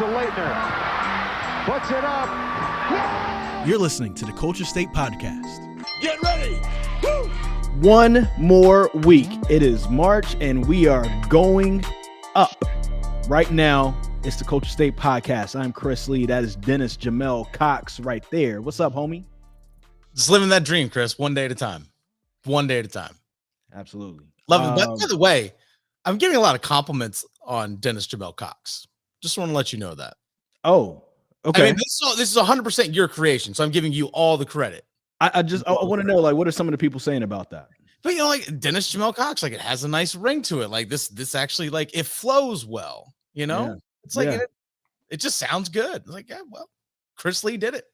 to Leitner. Puts it up. You're listening to the Culture State Podcast. Get ready. Woo! One more week. It is March, and we are going up. Right now, it's the Culture State Podcast. I'm Chris Lee. That is Dennis Jamel Cox right there. What's up, homie? Just living that dream, Chris. One day at a time. One day at a time. Absolutely. Love it. But by the way, I'm getting a lot of compliments on Dennis Jamel Cox. Just want to let you know that. Oh, okay. I mean, this is 100% your creation, so I'm giving you all the credit. I want to know, like, what are some of the people saying about that? But, you know, like Dennis Jamel Cox, like, it has a nice ring to it. Like, this actually, like, it flows well, you know? Yeah. It's like, it just sounds good. It's like, yeah, well, Chris Lee did it.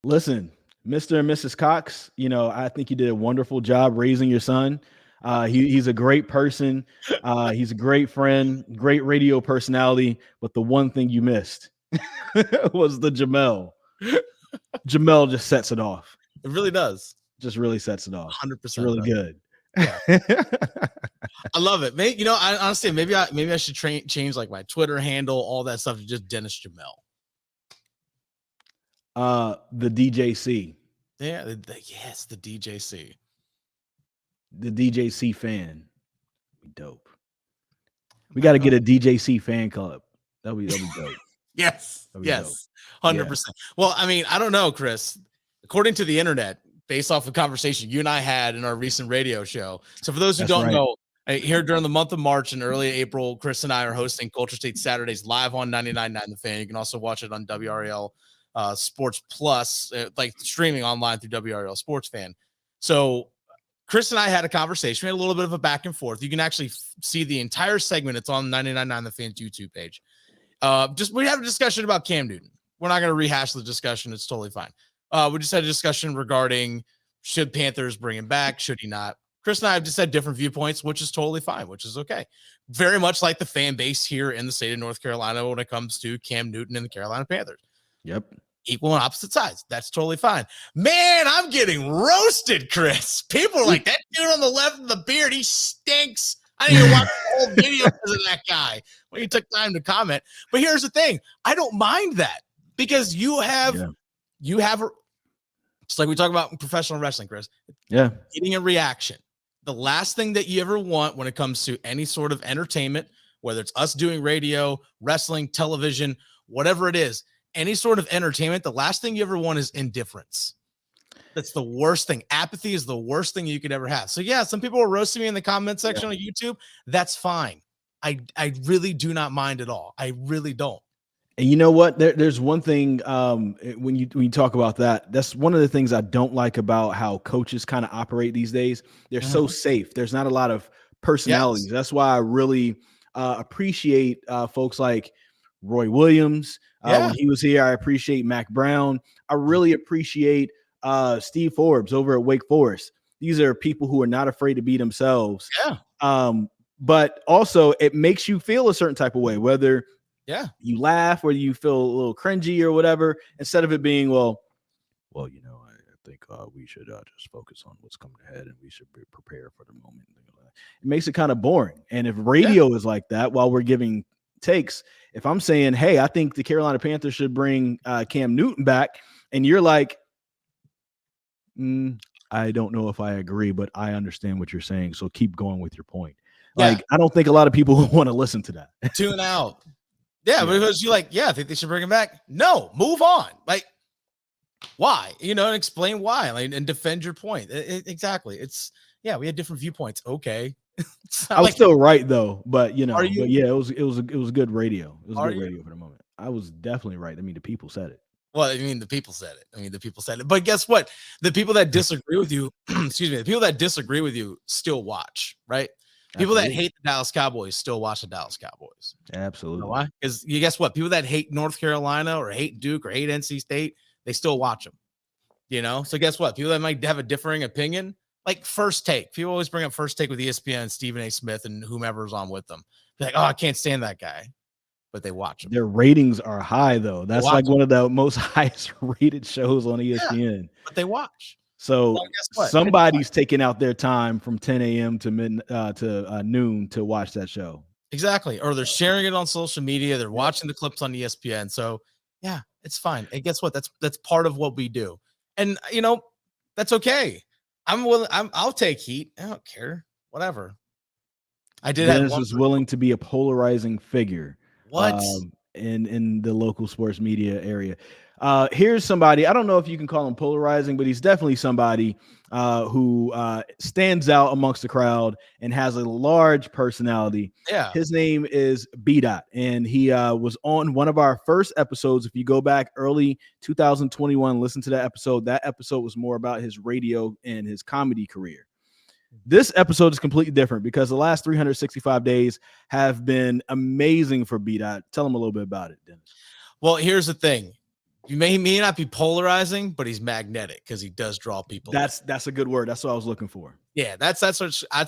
Listen, Mr. and Mrs. Cox, you know, I think you did a wonderful job raising your son. He's a great person. He's a great friend, great radio personality. But the one thing you missed was the Jamel. Jamel just sets it off. It really does. Just really sets it off. 100%. It's really good. Yeah. I love it. Maybe, you know, honestly, maybe I should change like my Twitter handle, all that stuff to just Dennis Jamel. The DJC. Yeah, yes, the DJC. The DJC fan. Be dope. We got to get a DJC fan club. That'll be dope. Yes. Yes. 100%. Yeah. Well, I mean, I don't know, Chris. According to the internet, based off a conversation you and I had in our recent radio show. So for those who don't know, here during the month of March and early April, Chris and I are hosting Culture State Saturdays live on 99.9 The Fan. You can also watch it on WRL Sports Plus, like streaming online through WRL Sports Fan. So Chris and I had a conversation. We had a little bit of a back and forth. You can actually see the entire segment. It's on 99.9 The Fan's YouTube page. We had a discussion about Cam Newton. We're not going to rehash the discussion. It's totally fine. We just had a discussion regarding should Panthers bring him back? Should he not? Chris and I have just had different viewpoints, which is totally fine, which is okay. Very much like the fan base here in the state of North Carolina when it comes to Cam Newton and the Carolina Panthers. Yep. Equal and opposite sides. That's totally fine. Man, I'm getting roasted, Chris. People are like, that dude on the left with the beard, he stinks. I didn't even watch the whole video because of that guy when you took time to comment. But here's the thing. I don't mind that because you have just like we talk about in professional wrestling, Chris. Yeah. Getting a reaction. The last thing that you ever want when it comes to any sort of entertainment, whether it's us doing radio, wrestling, television, whatever it is, any sort of entertainment, the last thing you ever want is indifference. That's the worst thing. Apathy is the worst thing you could ever have. So yeah, some people are roasting me in the comment section on YouTube. That's fine. I really do not mind at all. I really don't. And you know what? There's one thing when you talk about that. That's one of the things I don't like about how coaches kind of operate these days. They're so safe. There's not a lot of personalities. Yes. That's why I really appreciate folks like Roy Williams. When he was here, I appreciate Mac Brown. I really appreciate Steve Forbes over at Wake Forest. These are people who are not afraid to be themselves. Yeah. But also it makes you feel a certain type of way, whether you laugh or you feel a little cringy or whatever, instead of it being, well, you know, I think we should just focus on what's coming ahead and we should be prepared for the moment. It makes it kind of boring. And if radio is like that, while we're giving takes, if I'm saying, hey, I think the Carolina Panthers should bring Cam Newton back, and you're like, I don't know if I agree, but I understand what you're saying. So keep going with your point. Like, I don't think a lot of people want to listen to that. Tune out. Yeah, because you're like, I think they should bring him back. No, move on. Like, why? You know, and explain why, like, and defend your point. Exactly. It's we had different viewpoints. Okay. I was still right though, but you know, but yeah, it was good radio. It was good radio for the moment. I was definitely right. I mean, the people said it. Well, I mean, the people said it. But guess what? The people that disagree with you, the people that disagree with you still watch, right? People that hate the Dallas Cowboys still watch the Dallas Cowboys. Absolutely. You know why? Because you guess what? People that hate North Carolina or hate Duke or hate NC State, they still watch them. You know? So guess what? People that might have a differing opinion, like First Take. People always bring up First Take with ESPN and Stephen A. Smith and whomever's on with them. They're like, oh, I can't stand that guy. But they watch them. Their ratings are high, though. That's like one of the most highest rated shows on ESPN. Yeah, but they watch. So somebody's taking out their time from 10 a.m. to noon to watch that show. Exactly. Or they're sharing it on social media. They're watching the clips on ESPN. So yeah, it's fine. And guess what? That's part of what we do. And that's okay. I'll take heat. I don't care. Whatever. I did have Dennis one was willing to be a polarizing figure. What? In the local sports media area. Here's somebody, I don't know if you can call him polarizing, but he's definitely somebody who stands out amongst the crowd and has a large personality. Yeah. His name is Daht, and he was on one of our first episodes. If you go back early 2021, listen to that episode. That episode was more about his radio and his comedy career. This episode is completely different because the last 365 days have been amazing for Daht. Tell him a little bit about it, Dennis. Well, here's the thing. You may not be polarizing, but he's magnetic because he does draw people. That's a good word. That's what I was looking for. Yeah, that's how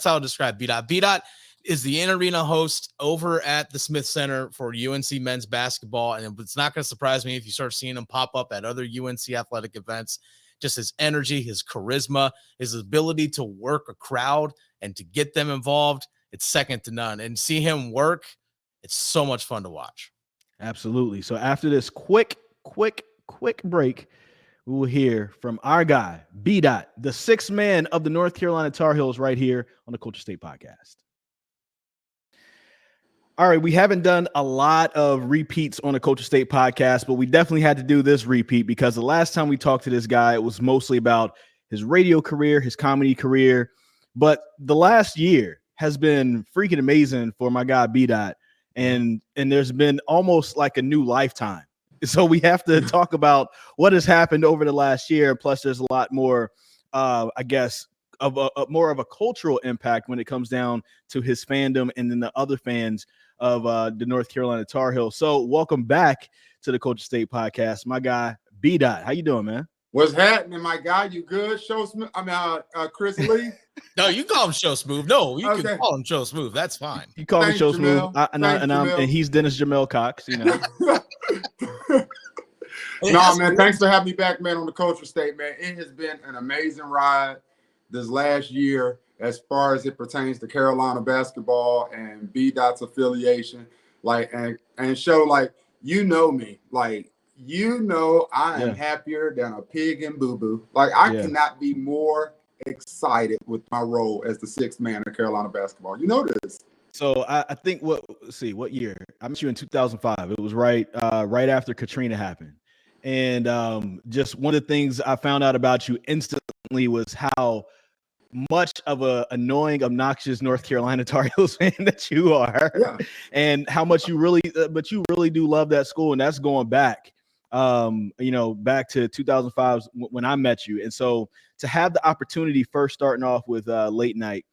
I'll describe Daht. Daht is the in-arena host over at the Smith Center for UNC men's basketball, and it's not going to surprise me if you start seeing him pop up at other UNC athletic events. Just his energy, his charisma, his ability to work a crowd and to get them involved, it's second to none. And see him work, it's so much fun to watch. Absolutely. So after this quick break, we will hear from our guy, Daht, the sixth man of the North Carolina Tar Heels, right here on the Culture State Podcast. All right, we haven't done a lot of repeats on the Culture State Podcast, but we definitely had to do this repeat because the last time we talked to this guy, it was mostly about his radio career, his comedy career. But the last year has been freaking amazing for my guy, Daht. And there's been almost like a new lifetime. So we have to talk about what has happened over the last year. Plus, there's a lot more, I guess, of more of a cultural impact when it comes down to his fandom and then the other fans of the North Carolina Tar Heels. So welcome back to the Culture State Podcast, my guy, Daht. How you doing, man? What's happening, my guy? You good? Show Smooth. Chris Lee. No, you call him Show Smooth. No, you can call him Show Smooth. That's fine. You call me Show Smooth, and he's Dennis Jamel Cox. No, man. Thanks for having me back, man, on the Culture State, man. It has been an amazing ride this last year as far as it pertains to Carolina basketball and Daht's affiliation. Like, and show, like, you know me. Like, I am happier than a pig in boo-boo. Like, I cannot be more excited with my role as the sixth man of Carolina basketball. You know this. So I think what year? I met you in 2005. It was right after Katrina happened. And just one of the things I found out about you instantly was how much of a annoying, obnoxious North Carolina Tar Heels fan that you are, and how much you really do love that school. And that's going back, back to 2005 when I met you. And so to have the opportunity first starting off with late night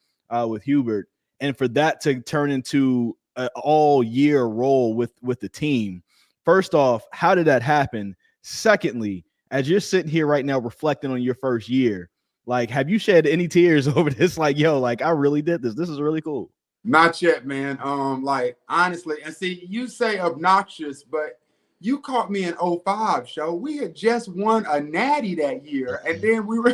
with Hubert, and for that to turn into an all year role with the team. First off, how did that happen? Secondly, as you're sitting here right now reflecting on your first year, like, have you shed any tears over this? Like, yo, like, I really did this. This is really cool. Not yet, man. Like, honestly, and see, you say obnoxious, but you caught me in 05, show. We had just won a natty that year. And then we were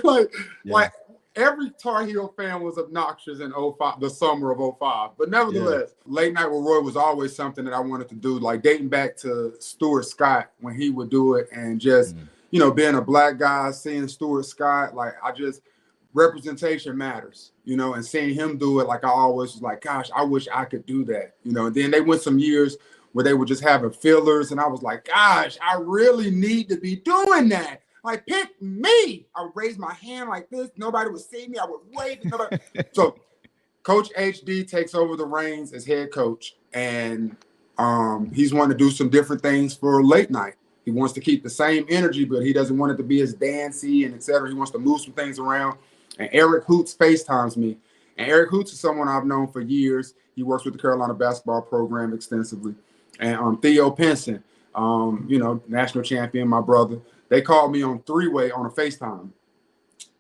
like every Tar Heel fan was obnoxious in 05, the summer of 05. But nevertheless, late night with Roy was always something that I wanted to do, like dating back to Stuart Scott when he would do it, and just, being a black guy, seeing Stuart Scott, like, representation matters, and seeing him do it, like, I always was like, gosh, I wish I could do that, and then they went some years where they were just having fillers, and I was like, gosh, I really need to be doing that. Like, pick me. I would raise my hand like this. Nobody would see me. I would wave. So Coach HD takes over the reins as head coach, and he's wanting to do some different things for late night. He wants to keep the same energy, but he doesn't want it to be as dancey and et cetera. He wants to move some things around. And Eric Hoots FaceTimes me. And Eric Hoots is someone I've known for years. He works with the Carolina basketball program extensively. And Theo Pinson, national champion, my brother. They called me on three-way on a FaceTime.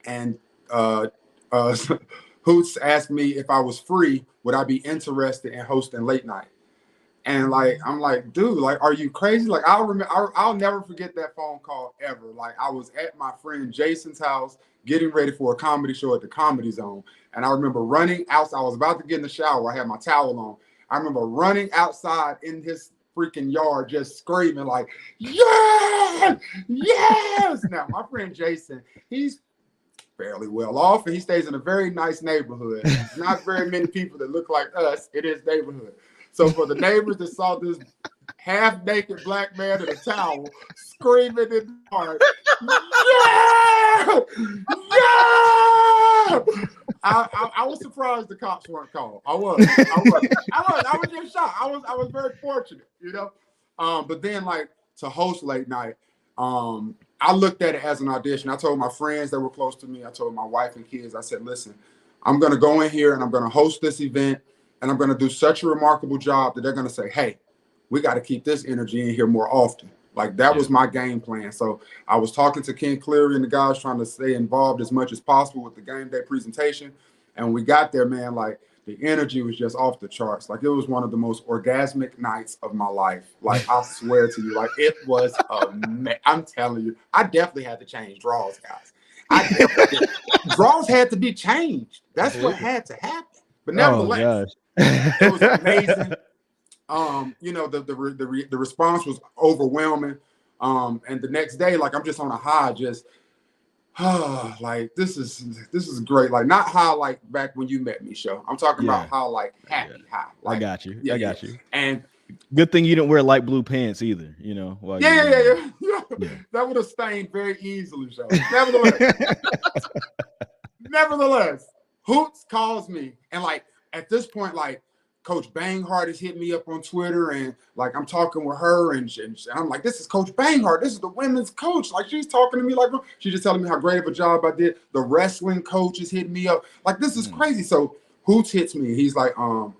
And Hoots asked me if I was free, would I be interested in hosting late night? And like, I'm like, dude, like, are you crazy? Like, I'll never forget that phone call ever. Like, I was at my friend Jason's house getting ready for a comedy show at the Comedy Zone. And I remember running out. I was about to get in the shower. I had my towel on. I remember running outside in his freaking yard, just screaming like, yes, yes. Now, my friend Jason, he's fairly well off, and he stays in a very nice neighborhood. Not very many people that look like us in his neighborhood. So for the neighbors that saw this half-naked black man in a towel screaming in the yard, yeah, yeah! I was surprised the cops weren't called. I was just shocked. I was very fortunate, you know. But then, like, to host late night, I looked at it as an audition. I told my friends that were close to me, I told my wife and kids, I said, listen, I'm going to go in here and I'm going to host this event, and I'm going to do such a remarkable job that they're going to say, hey, we got to keep this energy in here more often. Like, that was my game plan. So I was talking to Ken Cleary and the guys, trying to stay involved as much as possible with the game day presentation. And when we got there, man, like, the energy was just off the charts. Like, it was one of the most orgasmic nights of my life. Like, I swear to you, like, it was I'm telling you, I definitely had to change draws, guys. Draws had to be changed. That's what had to happen. But nevertheless, it was amazing. You know, the response was overwhelming. And the next day, like, I'm just on a high, just like, this is great. Like, not high like back when you met me, show. I'm talking about how, like, happy high. Like, I got you. I got you. And good thing you didn't wear light blue pants either, you know. Yeah. That would have stained very easily, so. Nevertheless, Hoots calls me, and, like, at this point, like, Coach Banghart has hit me up on Twitter, and, like, I'm talking with her, and I'm like, this is Coach Banghart. This is the women's coach. Like, she's talking to me like, she's just telling me how great of a job I did. The wrestling coach is hitting me up. Like, this is crazy. So Hoots hits me. He's like, so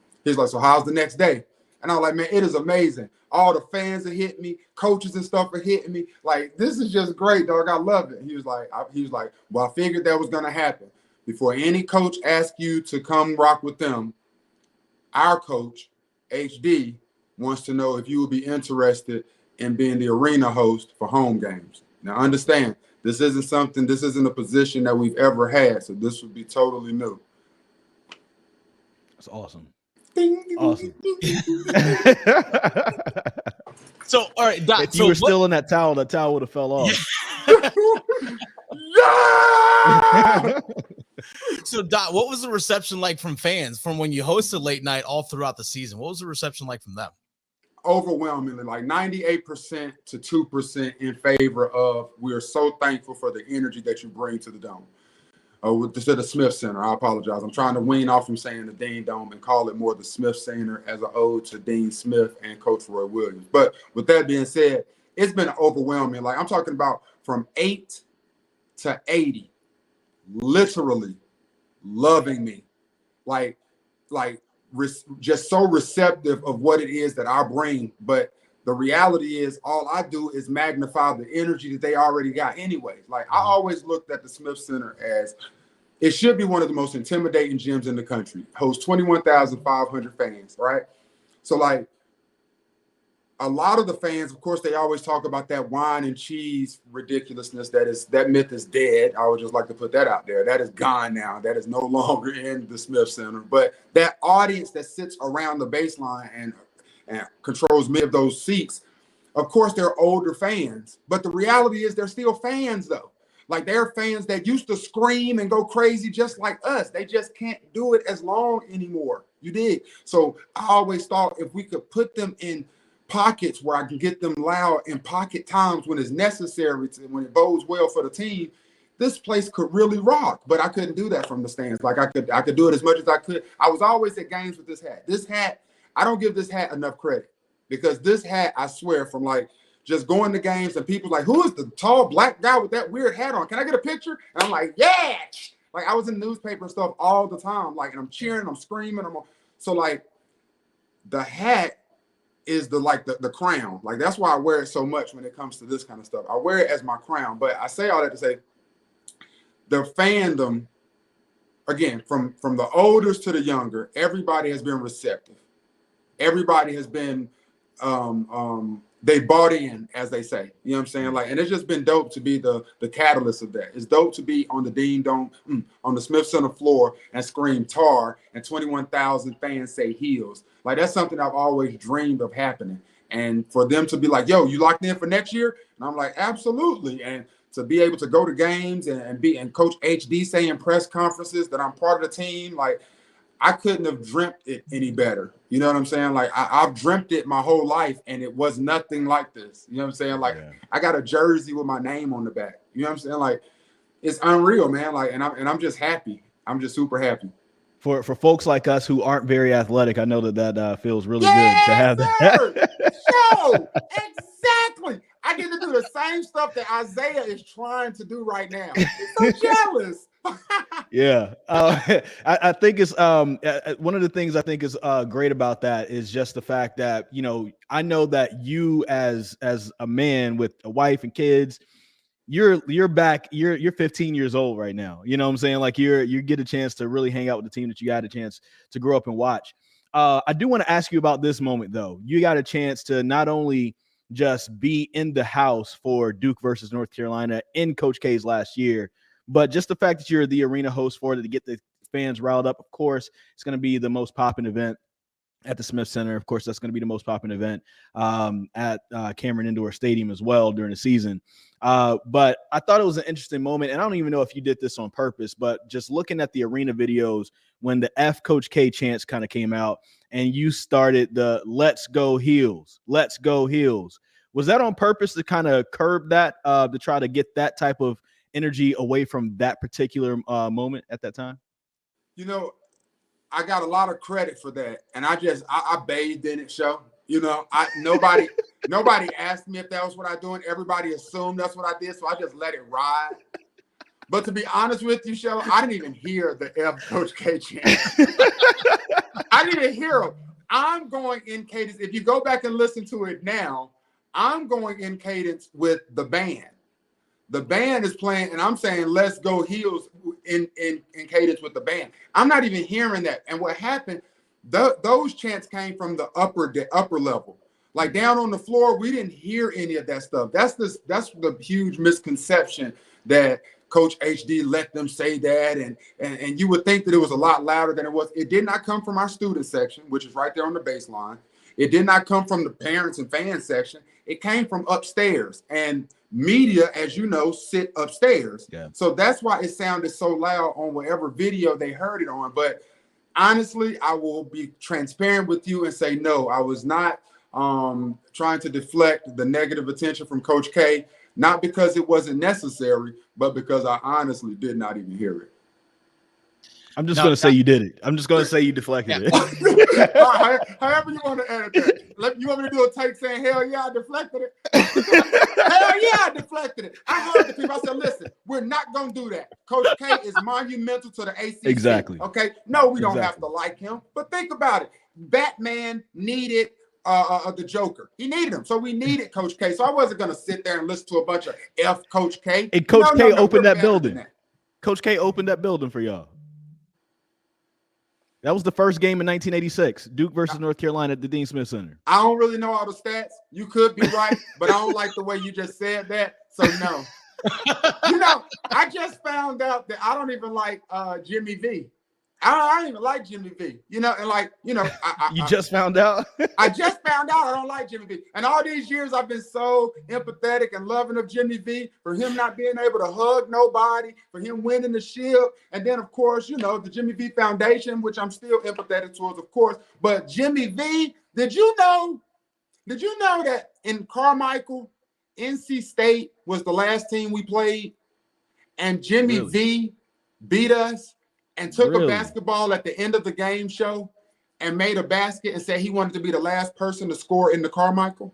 how's the next day? And I'm like, man, it is amazing. All the fans are hitting me, coaches and stuff are hitting me. Like, this is just great, dog. I love it. He was like, well, I figured that was gonna happen. Before any coach asks you to come rock with them, our coach, HD, wants to know if you would be interested in being the arena host for home games. Now, understand, this isn't a position that we've ever had, so this would be totally new. That's awesome. Awesome. So, all right, Daht, if you were still in that towel would have fell off. Yeah! So, Daht, what was the reception like from fans from when you hosted late night all throughout the season? What was the reception like from them? Overwhelmingly, like 98% to 2% in favor of, we are so thankful for the energy that you bring to the Dome. To the Smith Center. I apologize. I'm trying to wean off from saying the Dean Dome and call it more the Smith Center as an ode to Dean Smith and Coach Roy Williams. But with that being said, it's been overwhelming. Like, I'm talking about from 8 to 80, literally loving me. Like just so receptive of what it is that I bring. But the reality is, all I do is magnify the energy that they already got anyways. Like, I always looked at the Smith Center as, it should be one of the most intimidating gyms in the country. Hosts 21,500 fans, right? So, like, a lot of the fans, of course, they always talk about that wine and cheese ridiculousness. That myth is dead. I would just like to put that out there. That is gone now. That is no longer in the Smith Center. But that audience that sits around the baseline and controls many of those seats, of course, they're older fans. But the reality is, they're still fans, though. Like, they're fans that used to scream and go crazy just like us. They just can't do it as long anymore. You dig? So I always thought, if we could put them in pockets where I can get them loud in pocket times when it's necessary, when it bodes well for the team, this place could really rock. But I couldn't do that from the stands. Like, I could do it as much as I could. I was always at games with this hat. This hat, I don't give this hat enough credit, because this hat, I swear, from, like, just going to games and people like, who is the tall black guy with that weird hat on? Can I get a picture? And I'm like, yeah. Like, I was in the newspaper and stuff all the time. Like, and I'm cheering, I'm screaming. So, like, the hat is the crown. Like, that's why I wear it so much when it comes to this kind of stuff. I wear it as my crown. But I say all that to say, the fandom, again, from the oldest to the younger, everybody has been receptive. Everybody has been they bought in, as they say. You know what I'm saying? Like, and it's just been dope to be the catalyst of that. It's dope to be on the Dean Dome, on the Smith Center floor and scream tar and 21,000 fans say heels. Like, that's something I've always dreamed of happening. And for them to be like, yo, you locked in for next year? And I'm like, absolutely. And to be able to go to games and Coach HD say in press conferences that I'm part of the team, like, I couldn't have dreamt it any better. You know what I'm saying? Like, I've dreamt it my whole life, and it was nothing like this. You know what I'm saying? Like, I got a jersey with my name on the back. You know what I'm saying? Like, it's unreal, man. Like, and I'm just happy. I'm just super happy. For folks like us who aren't very athletic, I know that feels really good to have that. Yo, exactly. I get to do the same stuff that Isaiah is trying to do right now. I'm so jealous. Yeah, I think it's one of the things I think is great about that is just the fact that, you know, I know that you as a man with a wife and kids, you're 15 years old right now. You know what I'm saying? Like, you get a chance to really hang out with the team that you got a chance to grow up and watch. I do want to ask you about this moment though. You got a chance to not only just be in the house for Duke versus North Carolina in Coach K's last year, but just the fact that you're the arena host for it to get the fans riled up. Of course, it's going to be the most popping event at the Smith Center. Of course, that's going to be the most popping event at Cameron Indoor Stadium as well during the season. But I thought it was an interesting moment, and I don't even know if you did this on purpose, but just looking at the arena videos when the F Coach K chants kind of came out and you started the "Let's go Heels, let's go Heels." Was that on purpose to kind of curb that, to try to get that type of energy away from that particular moment at that time? You know, I got a lot of credit for that, and I bathed in it, show. You know, nobody asked me if that was what I doing. Everybody assumed that's what I did, so I just let it ride. But to be honest with you, show, I didn't even hear the F Coach K chant. I didn't even hear him. I'm going in cadence. If you go back and listen to it now, I'm going in cadence with the band. The band is playing, and I'm saying, "Let's go Heels" in cadence with the band. I'm not even hearing that. And what happened, those chants came from the upper level. Like, down on the floor, we didn't hear any of that stuff. That's the huge misconception that Coach HD let them say that, and you would think that it was a lot louder than it was. It did not come from our student section, which is right there on the baseline. It did not come from the parents and fans section. It came from upstairs, and media, as you know, sit upstairs. Yeah. So that's why it sounded so loud on whatever video they heard it on. But honestly, I will be transparent with you and say, no, I was not trying to deflect the negative attention from Coach K, not because it wasn't necessary, but because I honestly did not even hear it. I'm just going to say you did it. I'm just going to say you deflected it. Right, however you want to edit that. You want me to do a take saying, hell yeah, I deflected it? Hell yeah, I deflected it. I heard the people. I said, listen, we're not going to do that. Coach K is monumental to the ACC. Exactly. Okay? No, we don't have to like him. But think about it. Batman needed the Joker. He needed him. So we needed Coach K. So I wasn't going to sit there and listen to a bunch of F Coach K. And Coach K opened that building. Coach K opened that building for y'all. That was the first game in 1986, Duke versus North Carolina at the Dean Smith Center. I don't really know all the stats. You could be right, but I don't like the way you just said that. So no. You know, I just found out that I don't even like Jimmy V. I don't even like Jimmy V. You know, and like, you know, you just found out? I just found out I don't like Jimmy V. And all these years I've been so empathetic and loving of Jimmy V, for him not being able to hug nobody, for him winning the Shield. And then, of course, you know, the Jimmy V Foundation, which I'm still empathetic towards, of course. But Jimmy V, did you know that in Carmichael, NC State was the last team we played, and Jimmy V beat us and took a basketball at the end of the game show and made a basket and said he wanted to be the last person to score in the Carmichael?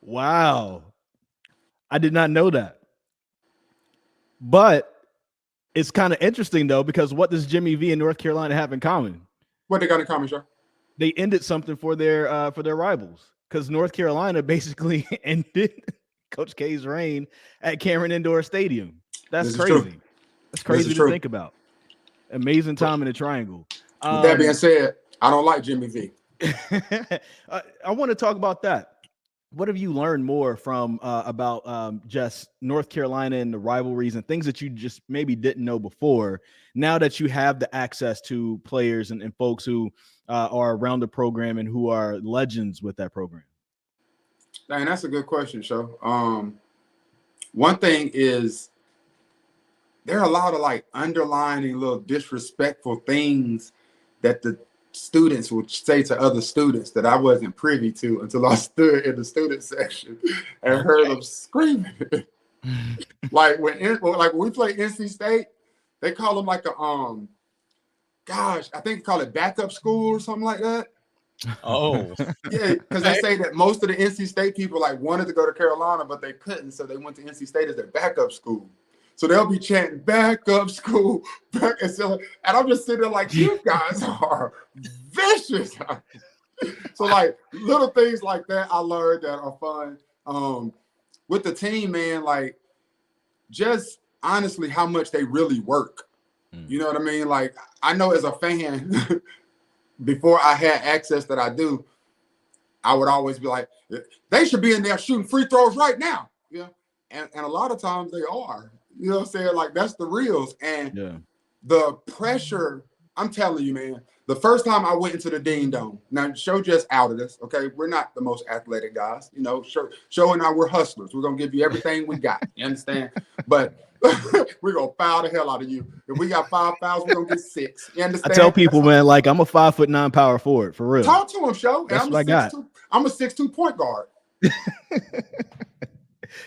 Wow. I did not know that. But it's kind of interesting, though, because what does Jimmy V and North Carolina have in common? What they got in common, sir? They ended something for their rivals, because North Carolina basically ended Coach K's reign at Cameron Indoor Stadium. That's crazy. That's crazy to think about. Amazing time in the triangle. With that being said, I don't like Jimmy V. I want to talk about that. what have you learned more from about just North Carolina and the rivalries and things that you just maybe didn't know before, now that you have the access to players and folks who are around the program and who are legends with that program? Dang, that's a good question, Sho. One thing is there are a lot of like underlining little disrespectful things that the students would say to other students that I wasn't privy to until I stood in the student section and heard them screaming. like when we play NC State, they call them like a I think they call it backup school or something like that. Oh, yeah, because they say that most of the NC State people like wanted to go to Carolina, but they couldn't, so they went to NC State as their backup school. So they'll be chanting backup school, and I'm just sitting there like, you guys are vicious. So like little things like that I learned that are fun. With the team, man, like just honestly how much they really work. You know what I mean? Like I know as a fan, before I had access that I do, I would always be like, they should be in there shooting free throws right now. Yeah. And a lot of times they are. You know what I'm saying? Like that's the reals. And the pressure, I'm telling you, man, the first time I went into the Dean Dome, now Sho just outed us, okay? We're not the most athletic guys. You know, Sho and I, we're hustlers. We're going to give you everything we got. You understand? But we're going to foul the hell out of you. If we got 5 fouls, we're going to get 6. You understand? I tell people, man, like I'm a 5'9" power forward, for real. Talk to him, Sho. That's what I got. I'm a 6'2" point guard.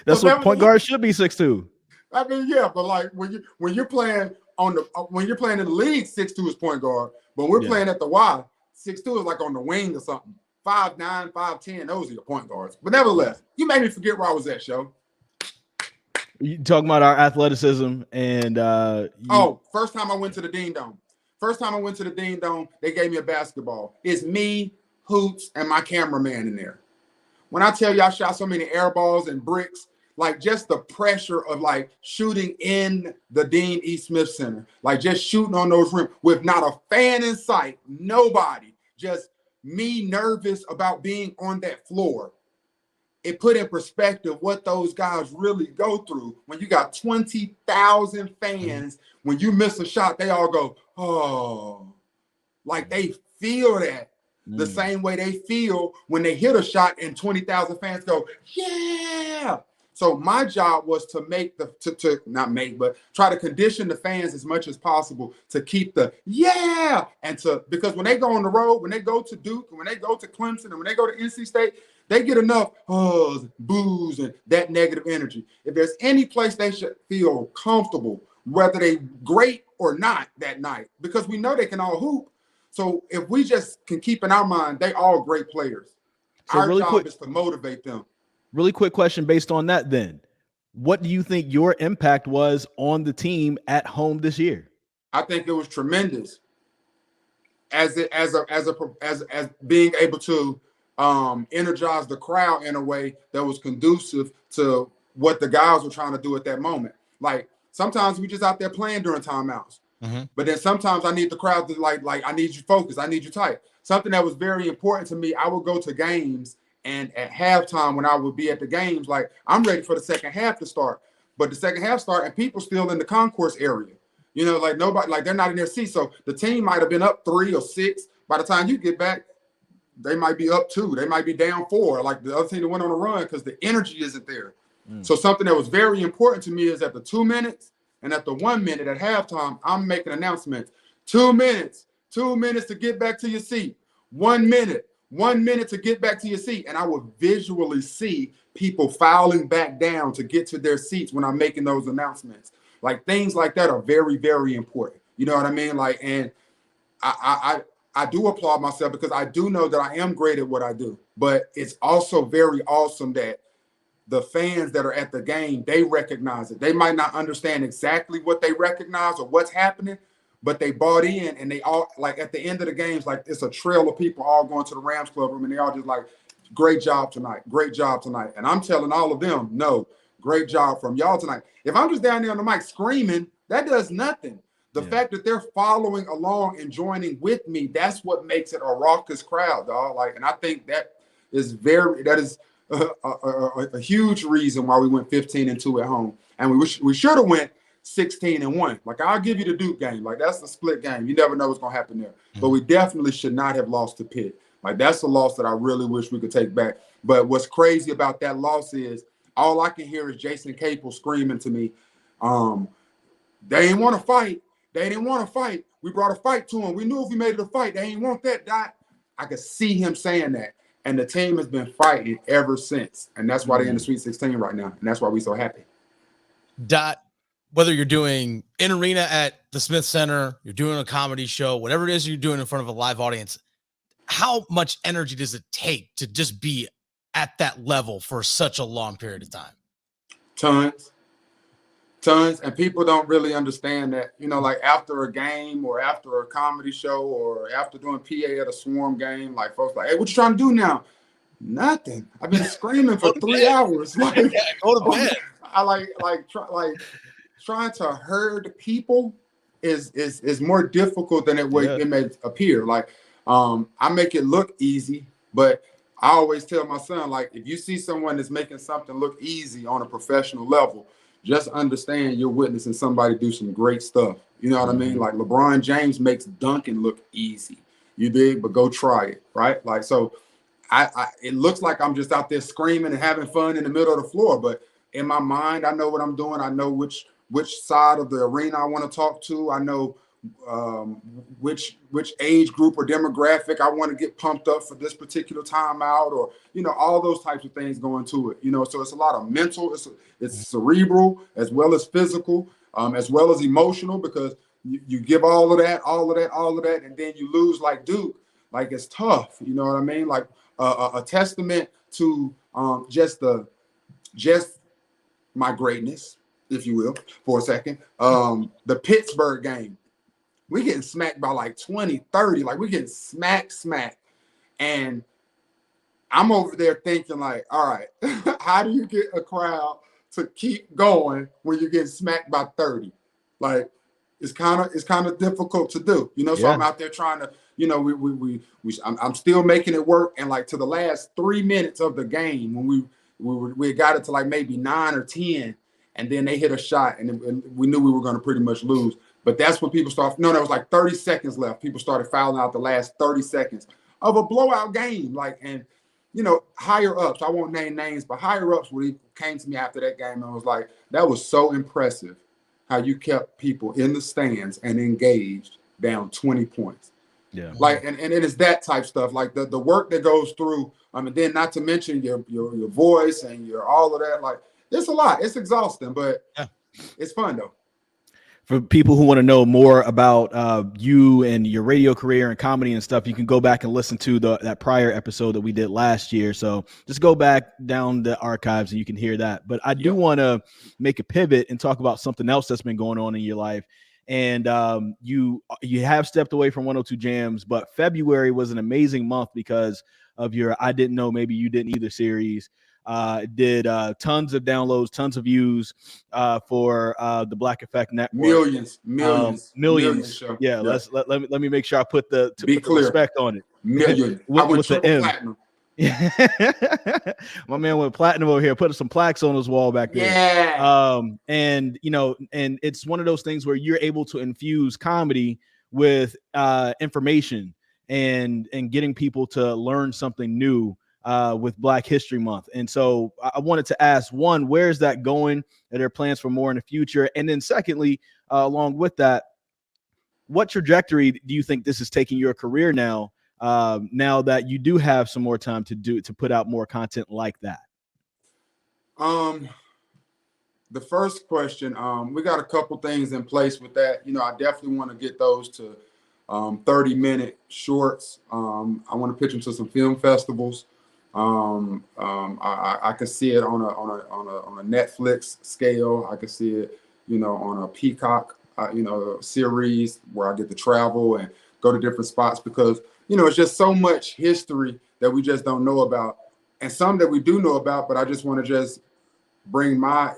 That's what point guard should be, 6'2". I mean, yeah, but like when you're playing in the league, 6'2" is point guard. But we're playing at the Y, 6'2" is like on the wing or something. 5'9", 5'10", those are your point guards. But nevertheless, you made me forget where I was at, Sho. You talking about our athleticism and first time I went to the Dean Dome. They gave me a basketball. It's me, Hoots, and my cameraman in there. When I tell you I shot so many air balls and bricks, like just the pressure of like shooting in the Dean E. Smith Center, like just shooting on those rims with not a fan in sight, nobody, just me nervous about being on that floor. It put in perspective what those guys really go through. When you got 20,000 fans, when you miss a shot, they all go, oh, like they feel that the same way they feel when they hit a shot and 20,000 fans go, yeah. So my job was to try to condition the fans as much as possible to keep the because when they go on the road, when they go to Duke, and when they go to Clemson, and when they go to NC State, they get enough boos and that negative energy. If there's any place they should feel comfortable, whether they great or not that night, because we know they can all hoop. So if we just can keep in our mind, they all great players. So our job is to motivate them. Really quick question based on that then. What do you think your impact was on the team at home this year? I think it was tremendous. As being able to energize the crowd in a way that was conducive to what the guys were trying to do at that moment. Like sometimes we just out there playing during timeouts. But then sometimes I need the crowd to like I need you focused. I need you tight. Something that was very important to me, I would go to games, and at halftime when I would be at the games, like I'm ready for the second half to start. But the second half start and people still in the concourse area. You know, like nobody, like they're not in their seats. So the team might have been up 3 or 6. By the time you get back, they might be up 2. They might be down 4, like the other team that went on a run because the energy isn't there. So something that was very important to me is at the 2 minutes and at the 1 minute at halftime, I'm making announcements. 2 minutes to get back to your seat. 1 minute to get back to your seat. And I would visually see people filing back down to get to their seats when I'm making those announcements. Like things like that are very, very important. You know what I mean? Like, and I do applaud myself because I do know that I am great at what I do, but it's also very awesome that the fans that are at the game, they recognize it. They might not understand exactly what they recognize or what's happening, but they bought in, and they all, like at the end of the games, like it's a trail of people all going to the Rams Club room, and they all just like, great job tonight. And I'm telling all of them, no, great job from y'all tonight. If I'm just down there on the mic screaming, that does nothing. The fact that they're following along and joining with me, that's what makes it a raucous crowd, dog. Like, and I think that is a huge reason why we went 15-2 at home, and we should have went 16-1. Like, I'll give you the Duke game. Like, that's the split game. You never know what's gonna happen there. But we definitely should not have lost to Pitt. Like, that's a loss that I really wish we could take back. But what's crazy about that loss is all I can hear is Jason Capel screaming to me, they didn't want to fight. They didn't want to fight. We brought a fight to them. We knew if we made it a fight, they ain't want that, Dot. I could see him saying that. And the team has been fighting ever since. And that's why they're in the Sweet 16 right now. And that's why we're so happy. Dot, whether you're doing in arena at the Smith Center, you're doing a comedy show, whatever it is you're doing in front of a live audience, how much energy does it take to just be at that level for such a long period of time? Tons. And people don't really understand that, you know, like after a game or after a comedy show or after doing PA at a Swarm game, like folks like, hey, what you trying to do now? Nothing. I've been screaming for 3 hours. Like, yeah, go to bed. I trying to herd people is more difficult than it may appear. Like, I make it look easy, but I always tell my son, like, if you see someone that's making something look easy on a professional level, just understand you're witnessing somebody do some great stuff. You know what I mean? Like, LeBron James makes dunking look easy. You dig? But go try it, right? Like, so it looks like I'm just out there screaming and having fun in the middle of the floor, but in my mind, I know what I'm doing. I know which side of the arena I want to talk to. I know which age group or demographic I want to get pumped up for this particular timeout, or, you know, all those types of things go into it, you know. So it's a lot of mental, it's cerebral as well as physical, as well as emotional, because you give all of that, and then you lose like Duke. Like, it's tough, you know what I mean? Like a testament to just my greatness, if you will, for a second. The Pittsburgh game, we getting smacked by like 20, 30, like we getting smacked. And I'm over there thinking like, all right, how do you get a crowd to keep going when you're getting smacked by 30? Like, it's kind of difficult to do, you know? So I'm out there trying to, you know, I'm still making it work. And like, to the last 3 minutes of the game, when we got it to like maybe 9 or 10, and then they hit a shot, and we knew we were going to pretty much lose. But that's when people started. No, there was like 30 seconds left. People started fouling out the last 30 seconds of a blowout game. Like, and, you know, higher ups, I won't name names, but higher ups came to me after that game and was like, that was so impressive how you kept people in the stands and engaged down 20 points. Yeah. Like, and it is that type stuff, like the work that goes through. And then not to mention your voice and your all of that. Like, it's a lot. It's exhausting, but it's fun though. For people who want to know more about you and your radio career and comedy and stuff, you can go back and listen to that prior episode that we did last year. So just go back down the archives and you can hear that. But I do want to make a pivot and talk about something else that's been going on in your life. And you have stepped away from 102 Jams, but February was an amazing month because of your I Didn't Know Maybe You Didn't Either series. Did tons of downloads, tons of views for the Black Effect Network. Millions. Yeah, let me make sure I put the respect on it. Million. with the M. Platinum. My man went platinum over here, put some plaques on his wall back there. Yeah. And you know, and it's one of those things where you're able to infuse comedy with information and getting people to learn something new with Black History Month. And so I wanted to ask, one, where is that going? Are there plans for more in the future? And then secondly, along with that, what trajectory do you think this is taking your career now that you do have some more time to put out more content like that? The first question, we got a couple things in place with that. You know, I definitely want to get those to 30-minute shorts. I want to pitch them to some film festivals. I could see it on a Netflix scale. I could see it, you know, on a Peacock, series where I get to travel and go to different spots, because, you know, it's just so much history that we just don't know about, and some that we do know about, but I just want to just bring my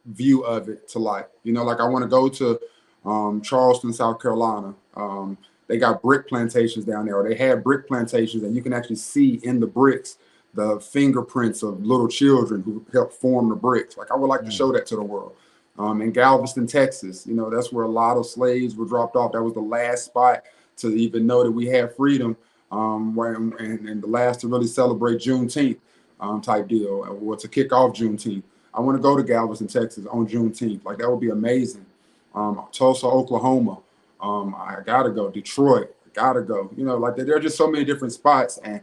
view of it to life. You know, like I want to go to Charleston, South Carolina. They got brick plantations down there, or they had brick plantations, and you can actually see in the bricks the fingerprints of little children who helped form the bricks. Like I would like to show that to the world. In Galveston, Texas, you know, that's where a lot of slaves were dropped off. That was the last spot to even know that we had freedom, and the last to really celebrate Juneteenth type deal, or to kick off Juneteenth. I want to go to Galveston, Texas on Juneteenth. Like that would be amazing. Tulsa, Oklahoma. I gotta go. Detroit, gotta go. You know, like there are just so many different spots, and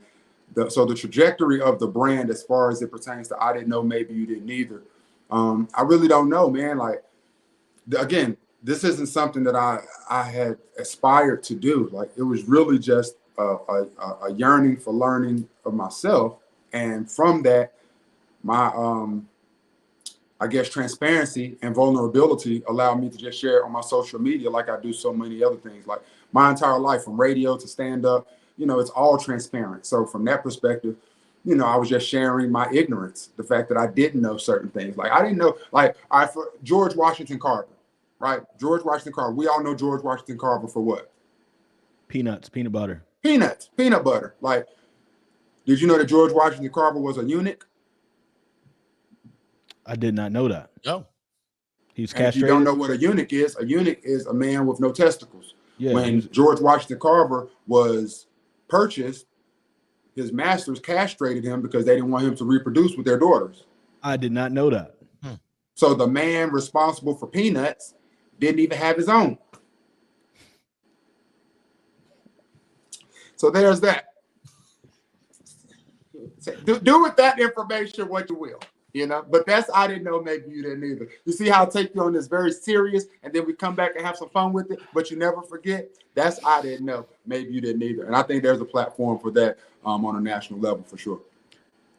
so the trajectory of the brand, as far as it pertains to I didn't know, maybe you didn't either. I really don't know, man. Like again, this isn't something that I had aspired to do. Like it was really just a yearning for learning of myself, and from that, my I guess transparency and vulnerability allowed me to just share it on my social media like I do so many other things. Like my entire life, from radio to stand up, you know, it's all transparent. So from that perspective, you know, I was just sharing my ignorance, the fact that I didn't know certain things. Like I didn't know, like for George Washington Carver, right? George Washington Carver. We all know George Washington Carver for what? Peanuts, peanut butter. Peanuts, peanut butter. Like, did you know that George Washington Carver was a eunuch? I did not know that. No. He was castrated. If you don't know what a eunuch is a man with no testicles. Yeah, when George Washington Carver was purchased, his masters castrated him because they didn't want him to reproduce with their daughters. I did not know that. So the man responsible for peanuts didn't even have his own. So there's that. Do with that information what you will. You know, but that's I didn't know, maybe you didn't either. You see how I take you on this very serious, and then we come back and have some fun with it, but you never forget. That's I didn't know, maybe you didn't either. And I think there's a platform for that on a national level for sure.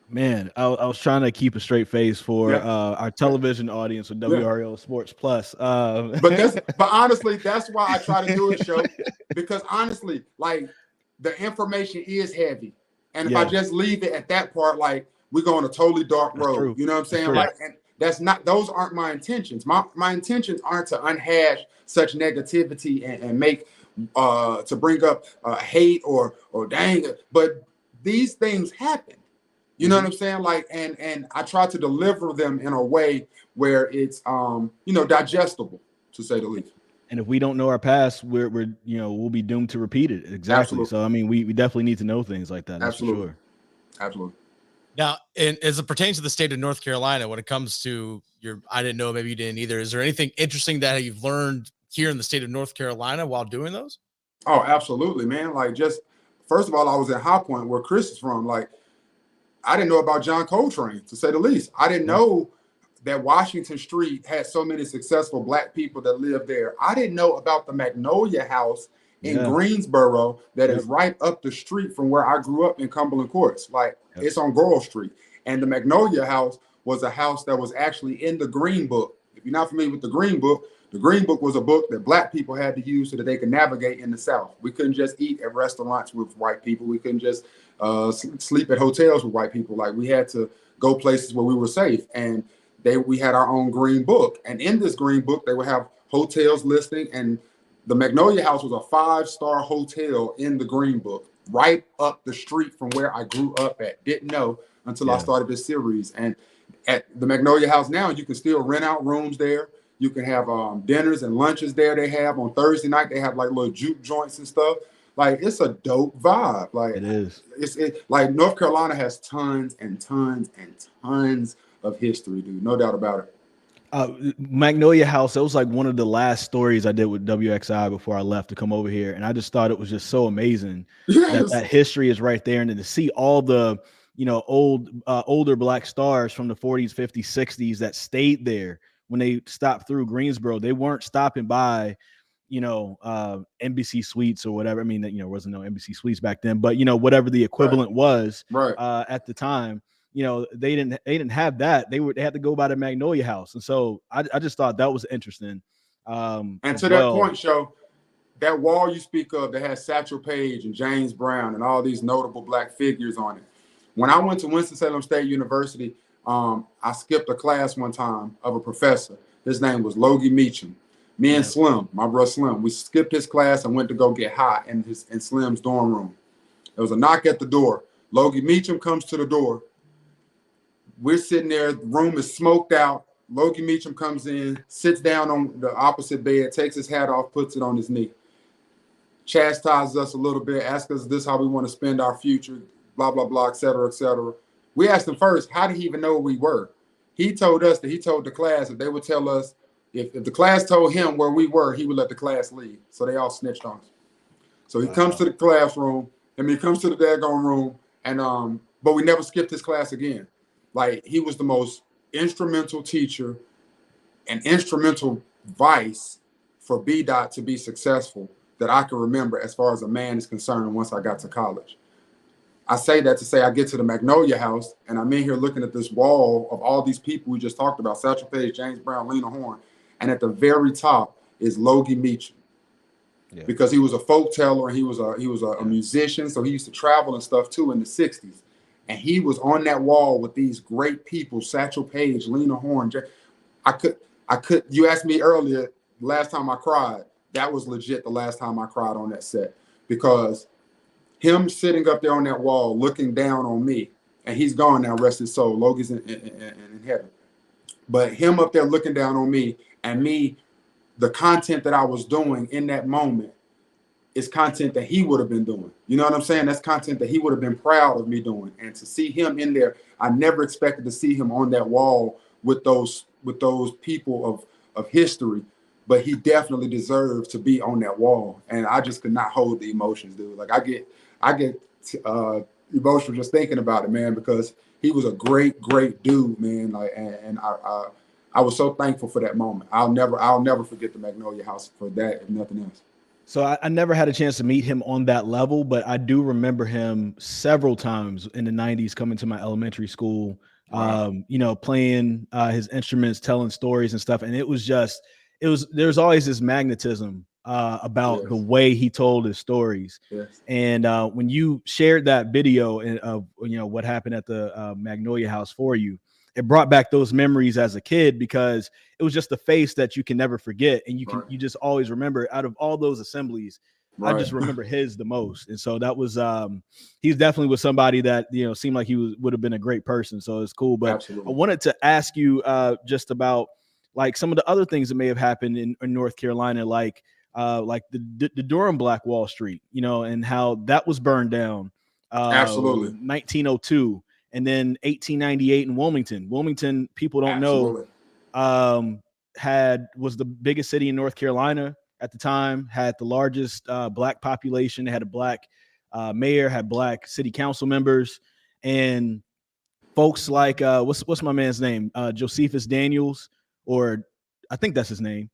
Man, I was trying to keep a straight face for our television audience with WRL Sports Plus. But honestly, that's why I try to do a show, because honestly, like the information is heavy, and if I just leave it at that part, like, we go on a totally dark road. You know what I'm saying? Like, and those aren't my intentions. My intentions aren't to unhash such negativity and make to bring up hate or dang it. But these things happen. You know what I'm saying? Like, and I try to deliver them in a way where it's digestible, to say the least. And if we don't know our past, we'll be doomed to repeat it. Exactly. Absolutely. So I mean, we definitely need to know things like that. That's Absolutely. for sure. Absolutely. Now, and as it pertains to the state of North Carolina, when it comes to I didn't know, maybe you didn't either. Is there anything interesting that you've learned here in the state of North Carolina while doing those? Oh, absolutely, man. Like, just first of all, I was at High Point, where Chris is from. Like, I didn't know about John Coltrane, to say the least. I didn't know that Washington Street had so many successful Black people that lived there. I didn't know about the Magnolia House in Greensboro that is right up the street from where I grew up in Cumberland Courts. Like, it's on Goral Street. And the Magnolia House was a house that was actually in the Green Book. If you're not familiar with the Green Book was a book that Black people had to use so that they could navigate in the South. We couldn't just eat at restaurants with white people. We couldn't just sleep at hotels with white people. Like, we had to go places where we were safe. And we had our own Green Book. And in this Green Book, they would have hotels listing, and the Magnolia House was a 5-star hotel in the Green Book, right up the street from where I grew up at. Didn't know until I started this series. And at the Magnolia House now, you can still rent out rooms there. You can have dinners and lunches there. They have on Thursday night, they have like little juke joints and stuff. Like, it's a dope vibe. Like, it is. Like, North Carolina has tons and tons and tons of history, dude. No doubt about it. Magnolia House, that was like one of the last stories I did with WXI before I left to come over here, and I just thought it was just so amazing that history is right there, and then to see all the older Black stars from the 40s, 50s, 60s that stayed there when they stopped through Greensboro. They weren't stopping by NBC Suites or whatever. I mean, there wasn't no NBC Suites back then, but whatever the equivalent was at the time. They didn't have that. They had to go by the Magnolia House. And so I just thought that was interesting. And to that point, Show, that wall you speak of that has Satchel Paige and James Brown and all these notable Black figures on it. When I went to Winston-Salem State University, I skipped a class one time of a professor. His name was Logie Meacham. Me and Slim, my brother Slim, we skipped his class and went to go get high in Slim's dorm room. There was a knock at the door. Logie Meacham comes to the door. we're sitting there, the room is smoked out. Logie Meacham comes in, sits down on the opposite bed, takes his hat off, puts it on his knee. Chastises us a little bit, asks us this how we want to spend our future, blah, blah, blah, et cetera, et cetera. We asked him first, how did he even know who we were? He told us that he told the class that they would tell us, if the class told him where we were, he would let the class leave. So they all snitched on us. So he comes to the classroom, he comes to the daggone room, and but we never skipped his class again. Like, he was the most instrumental teacher and instrumental vice for Dot to be successful that I can remember as far as a man is concerned once I got to college. I say that to say I get to the Magnolia House, and I'm in here looking at this wall of all these people we just talked about, Satchel Paige, James Brown, Lena Horne, and at the very top is Logie Meacham. Yeah. Because he was a folk teller and he was a musician, so he used to travel and stuff too in the 60s. And he was on that wall with these great people, Satchel Paige, Lena Horne. I could. You asked me earlier, last time I cried, that was legit the last time I cried on that set, because him sitting up there on that wall looking down on me, and he's gone now, rest his soul. Logie's in heaven. But him up there looking down on me, and me, the content that I was doing in that moment is content that he would have been doing. You know what I'm saying? That's content that he would have been proud of me doing. And to see him in there, I never expected to see him on that wall with those people of history, but he definitely deserved to be on that wall. And I just could not hold the emotions, dude. Like, I get emotional just thinking about it, man, because he was a great dude, man. Like, and I was so thankful for that moment. I'll never forget the Magnolia House for that, if nothing else. So I never had a chance to meet him on that level, but I do remember him several times in the 90s coming to my elementary school, wow. Playing his instruments, telling stories and stuff. And there's always this magnetism about the way he told his stories. Yes. And when you shared that video of what happened at the Magnolia House for you, it brought back those memories as a kid, because it was just a face that you can never forget. And you just always remember, out of all those assemblies, I just remember his the most. And so that was, he definitely was somebody that, seemed like he would have been a great person. So it's cool. But absolutely. I wanted to ask you just about like some of the other things that may have happened in North Carolina, like the Durham Black Wall Street, and how that was burned down. Absolutely. 1902. And then 1898 in Wilmington. Wilmington, people don't know, was the biggest city in North Carolina at the time, had the largest black population, had a black mayor, had black city council members, and folks like what's my man's name? Josephus Daniels, or I think that's his name.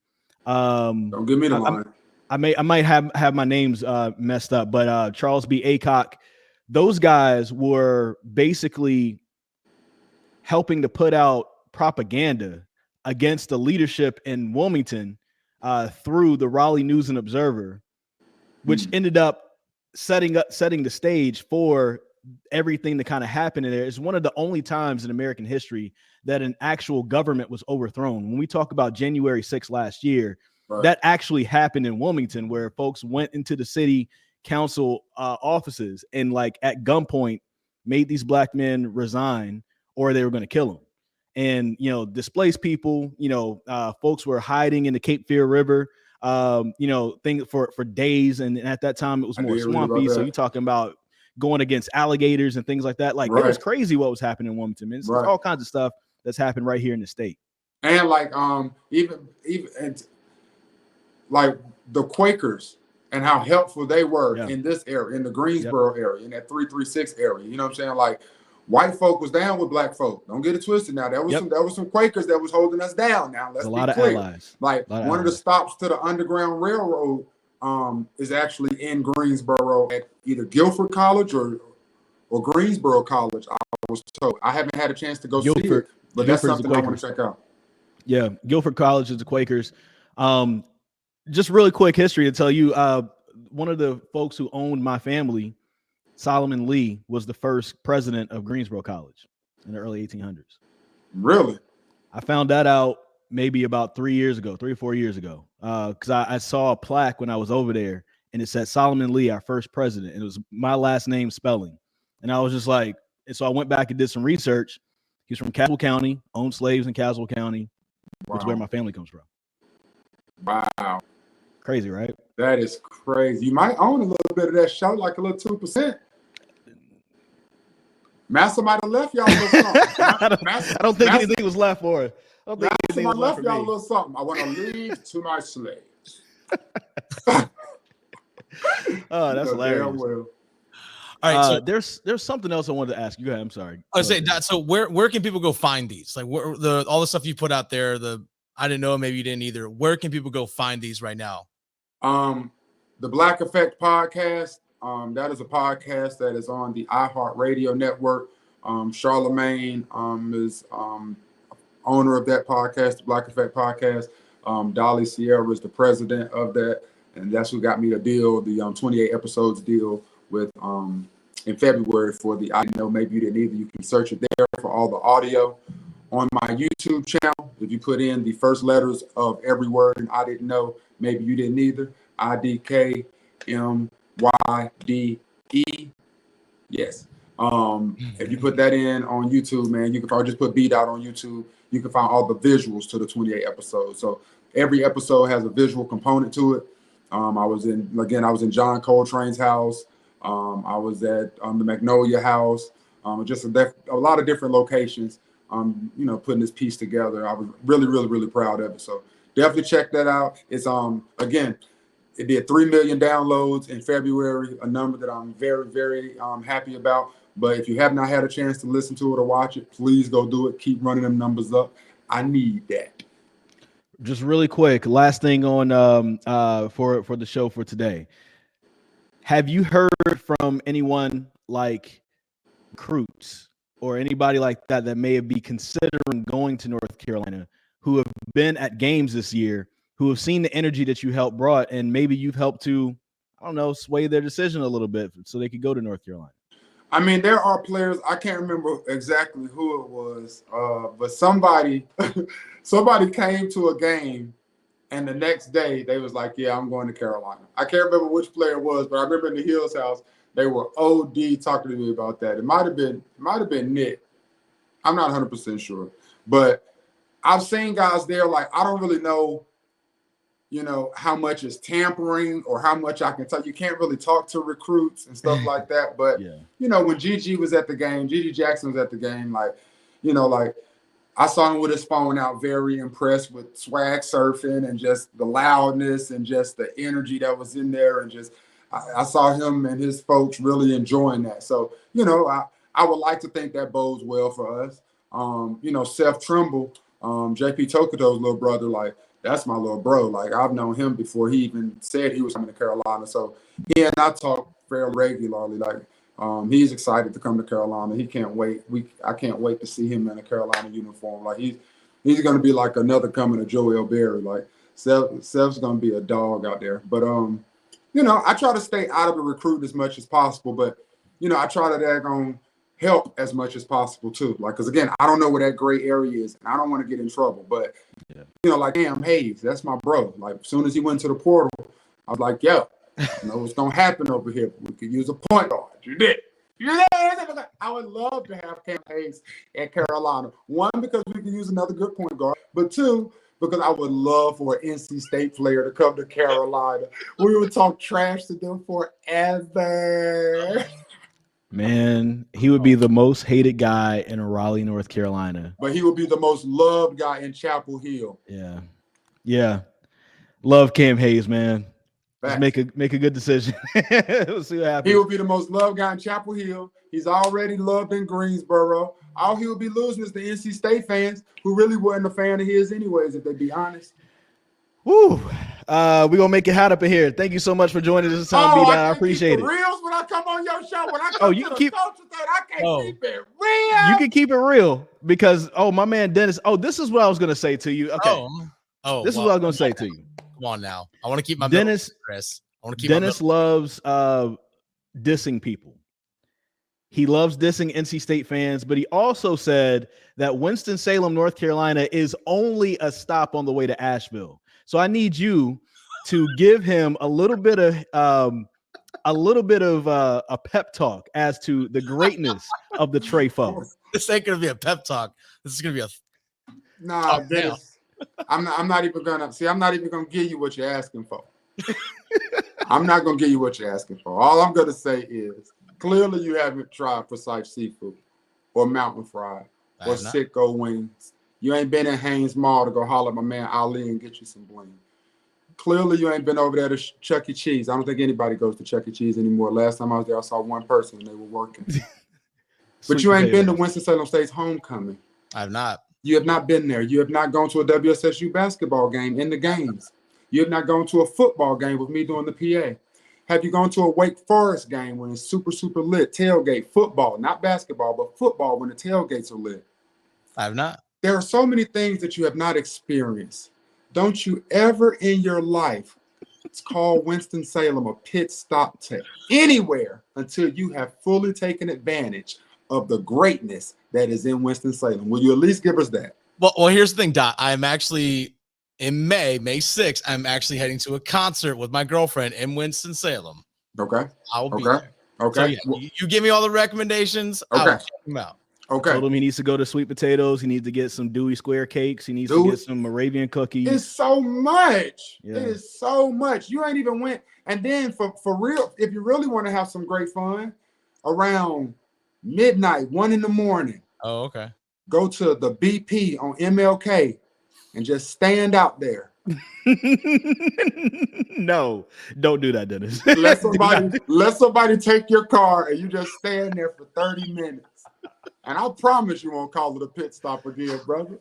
Don't give me the line. I might have my names messed up, but Charles B. Aycock. Those guys were basically helping to put out propaganda against the leadership in Wilmington through the Raleigh News and Observer, which ended up setting the stage for everything that kind of happened in there. It's one of the only times in American history that an actual government was overthrown. When we talk about January 6th last year, that actually happened in Wilmington, where folks went into the city council offices and like at gunpoint made these black men resign or they were going to kill them, and displaced people. Folks were hiding in the Cape Fear River thing for days, and at that time it was more swampy, so you're talking about going against alligators and things like that. Like, it was crazy what was happening in Wilmington, man. It's all kinds of stuff that's happened right here in the state. And like even like the Quakers and how helpful they were in this area, in the Greensboro area, in that 336 area. You know what I'm saying? Like, white folk was down with black folk. Don't get it twisted now. There was some Quakers that was holding us down. Now let's be clear. Of allies. Like, one of the stops to the Underground Railroad is actually in Greensboro at either Guilford College or Greensboro College, I was told. I haven't had a chance to go see it, but that's something I want to check out. Yeah, Guilford College is the Quakers. Just really quick history to tell you, one of the folks who owned my family, Solomon Lee, was the first president of Greensboro College in the early 1800s. Really? I found that out maybe about 3 or 4 years ago, because I saw a plaque when I was over there, and it said Solomon Lee, our first president, and it was my last name spelling. And I was just like, and so I went back and did some research, He's from Caswell County, owned slaves in Caswell County, which is where Wow. my family comes from. Wow. Crazy, right? That is crazy. You might own a little bit of that show, like a little 2%. Master might have left y'all a little something. I don't think anything was left for it. I don't think Master anything might was left left for y'all a me. little something. I want to leave to my slaves. Oh, that's hilarious. Well. All right, so there's something else I wanted to ask you. Go ahead, I'm sorry. I was saying, so where can people go find these? Like where all the stuff you put out there, I didn't know, maybe you didn't either. Where can people go find these right now? The Black Effect podcast. That is a podcast that is on the iHeartRadio network. Charlamagne is owner of that podcast, the Black Effect podcast. Dolly Sierra is the president of that, and that's who got me the deal, the 28 episodes deal with in February for the I Didn't Know, Maybe You Didn't Either. You can search it there for all the audio. On my YouTube channel, if you put in the first letters of every word and I didn't know, maybe you didn't either, IDKMYDE. Yes. If you put that in on YouTube, man, you can probably just put B Dot on YouTube. You can find all the visuals to the 28 episodes. So every episode has a visual component to it. I was in John Coltrane's house. I was at the Magnolia House. Just a lot of different locations. Putting this piece together. I was really, really, really proud of it. So definitely check that out. It's again, it did 3 million downloads in February, a number that I'm very, very happy about. But if you have not had a chance to listen to it or watch it, please go do it. Keep running them numbers up. I need that. Just really quick, last thing on for the show for today. Have you heard from anyone like recruits or anybody like that may be considering going to North Carolina, who have been at games this year, who have seen the energy that you helped brought, and maybe you've helped to, I don't know, sway their decision a little bit so they could go to North Carolina? I mean, there are players, I can't remember exactly who it was, but somebody came to a game, and the next day they was like, yeah, I'm going to Carolina. I can't remember which player it was, but I remember in the Hills house, they were OD talking to me about that. It might have been Nick. I'm not 100% sure. But I've seen guys there, like, I don't really know, how much is tampering or how much I can tell. You can't really talk to recruits and stuff like that. But, when Gigi was at the game, Gigi Jackson was at the game, like I saw him with his phone out, very impressed with swag surfing and just the loudness and just the energy that was in there. And just, I saw him and his folks really enjoying that. So, I would like to think that bodes well for us. Seth Trimble, JP Tokuto's little brother, like, that's my little bro. Like, I've known him before he even said he was coming to Carolina. So he and I talk fairly regularly. Like, he's excited to come to Carolina. He can't wait. I can't wait to see him in a Carolina uniform. Like, he's going to be like another coming of Joel Berry. Like, Seth's going to be a dog out there. But, I try to stay out of the recruit as much as possible. But, I try to help as much as possible too. Like, because again, I don't know where that gray area is, and I don't want to get in trouble. But like Cam Hayes, that's my bro. Like, as soon as he went to the portal, I was like, yo, what's gonna happen over here? We could use a point guard. You did. I would love to have Cam Hayes at Carolina. One, because we could use another good point guard, but two, because I would love for an NC State player to come to Carolina. We would talk trash to them forever. Man, he would be the most hated guy in Raleigh, North Carolina. But he would be the most loved guy in Chapel Hill. Yeah. Love Cam Hayes, man. Just make a good decision. We'll see what happens. He will be the most loved guy in Chapel Hill. He's already loved in Greensboro. All he will be losing is the NC State fans, who really wasn't a fan of his anyways, if they be honest. Woo. We're going to make it hot up in here. Thank you so much for joining us, Tom B. I appreciate it. Reels when I come on your show. When I come to the coaches thing, I can't keep it real. You can keep it real because, my man Dennis. This is what I was going to say to you. Okay. This is what I was going to say to you. Come on now. I want to keep my Dennis, Chris. I want to keep Dennis loves dissing people. He loves dissing NC State fans, but he also said that Winston-Salem, North Carolina is only a stop on the way to Asheville. So I need you to give him a little bit of a pep talk as to the greatness of the Trey Foe. This ain't gonna be a pep talk. This is gonna be a nah. Dennis, I'm not even gonna give you what you're asking for. I'm not gonna give you what you're asking for. All I'm gonna say is clearly you haven't tried Precise Seafood or Mountain Fried or Sitco Wings. You ain't been in Haynes Mall to go holler at my man Ali and get you some bling. Clearly you ain't been over there to Chuck E. Cheese. I don't think anybody goes to Chuck E. Cheese anymore. Last time I was there, I saw one person and they were working. But you ain't been to Winston-Salem State's homecoming. I have not. You have not been there. You have not gone to a WSSU basketball game in the games. You have not gone to a football game with me doing the PA. Have you gone to a Wake Forest game when it's super, super lit? Tailgate, football, not basketball, but football when the tailgates are lit. I have not. There are so many things that you have not experienced. Don't you ever in your life call Winston-Salem a pit stop to anywhere until you have fully taken advantage of the greatness that is in Winston-Salem. Will you at least give us that? Well, here's the thing, Daht. I'm actually in May 6th. I'm actually heading to a concert with my girlfriend in Winston-Salem. Okay. I'll be there. Okay. So, yeah, you give me all the recommendations. Okay. I'll check them out. Okay. Told him he needs to go to Sweet Potatoes. He needs to get some Dewey Square cakes. He needs to get some Moravian cookies. It's so much. Yeah. It is so much. You ain't even went. And then for real, if you really want to have some great fun, around midnight, 1 a.m. Oh, okay. Go to the BP on MLK and just stand out there. No, don't do that, Dennis. let somebody take your car and you just stand there for 30 minutes. And I promise you won't call it a pit stop again, brother.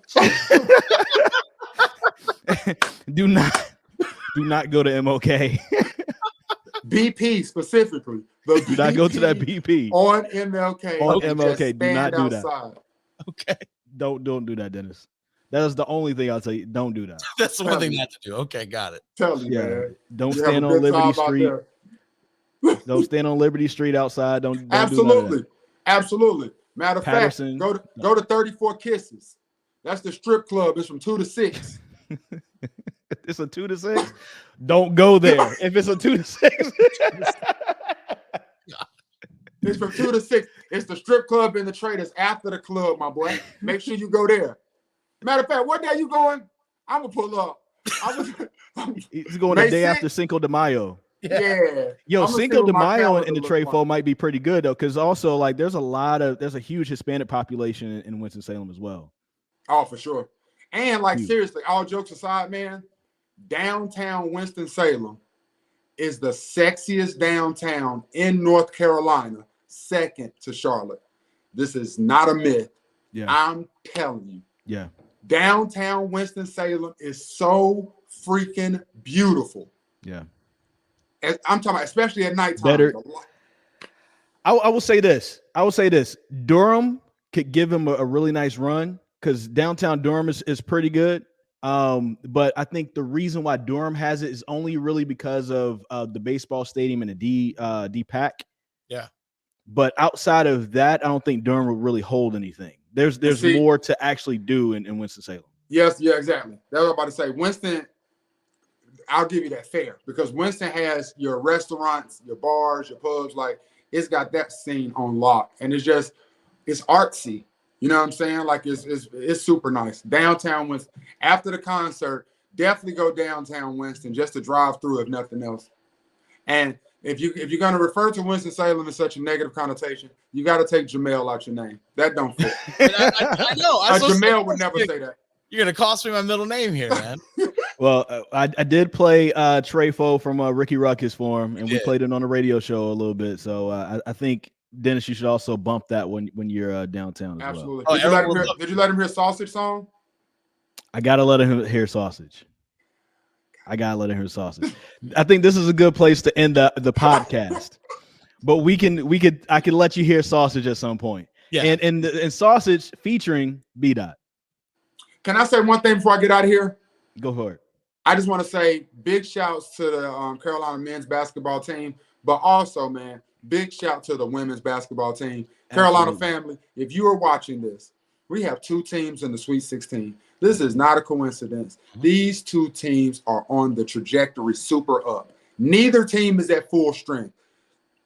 Do not go to MLK. BP specifically. Do not go to that BP. On MLK. On MLK. Do not do outside. that. Okay. Don't do that, Dennis. That is the only thing I'll tell you. Don't do that. That's the one thing not to do. Okay, got it. Tell you, man. Don't stand on Liberty Street. Don't stand on Liberty Street outside. Don't Absolutely. Do Absolutely. Matter of Patterson, fact, go to 34 Kisses. That's the strip club. It's from 2 to 6. It's a 2 to 6. Don't go there. If it's a 2 to 6. It's from 2 to 6. It's the strip club in the Traders after the club, my boy. Make sure you go there. Matter of fact, what day you going? I'm gonna pull up. He's going the day after Cinco de Mayo. Yeah. Yo, Cinco de Mayo in the Trefo might be pretty good though, because also like there's a huge Hispanic population in Winston-Salem as well. Oh, for sure. And like seriously, all jokes aside, man, downtown Winston-Salem is the sexiest downtown in North Carolina, second to Charlotte. This is not a myth. Yeah. I'm telling you. Yeah. Downtown Winston-Salem is so freaking beautiful. Yeah. I'm talking about, especially at nighttime. Better. I will say this. Durham could give him a really nice run because downtown Durham is pretty good. But I think the reason why Durham has it is only really because of the baseball stadium and the DPAC. Yeah. But outside of that, I don't think Durham will really hold anything. There's more to actually do in Winston-Salem. Yes, yeah, exactly. That's what I'm about to say. Winston, I'll give you that fair because Winston has your restaurants, your bars, your pubs, like it's got that scene on lock. And it's artsy. You know what I'm saying? Like it's super nice. Downtown Winston. After the concert, definitely go downtown Winston just to drive through if nothing else. And if you're gonna refer to Winston-Salem in such a negative connotation, you got to take Jamel out your name. That don't fit. I know. Jamel would never say that. You're gonna cost me my middle name here, man. Well, I did play Trefo from Ricky Ruckus for him, and we played it on the radio show a little bit. So I think Dennis, you should also bump that when you're downtown. As Absolutely. Well. Did you let him hear Sausage Song? I gotta let him hear Sausage. I think this is a good place to end the podcast. But I could let you hear Sausage at some point. Yeah. And Sausage featuring B-Dot. Can I say one thing before I get out of here? Go for it. I just want to say big shouts to the Carolina men's basketball team, but also, man, big shout to the women's basketball team. Carolina family, if you are watching this, we have 2 teams in the Sweet 16. This is not a coincidence. These 2 teams are on the trajectory super up. Neither team is at full strength.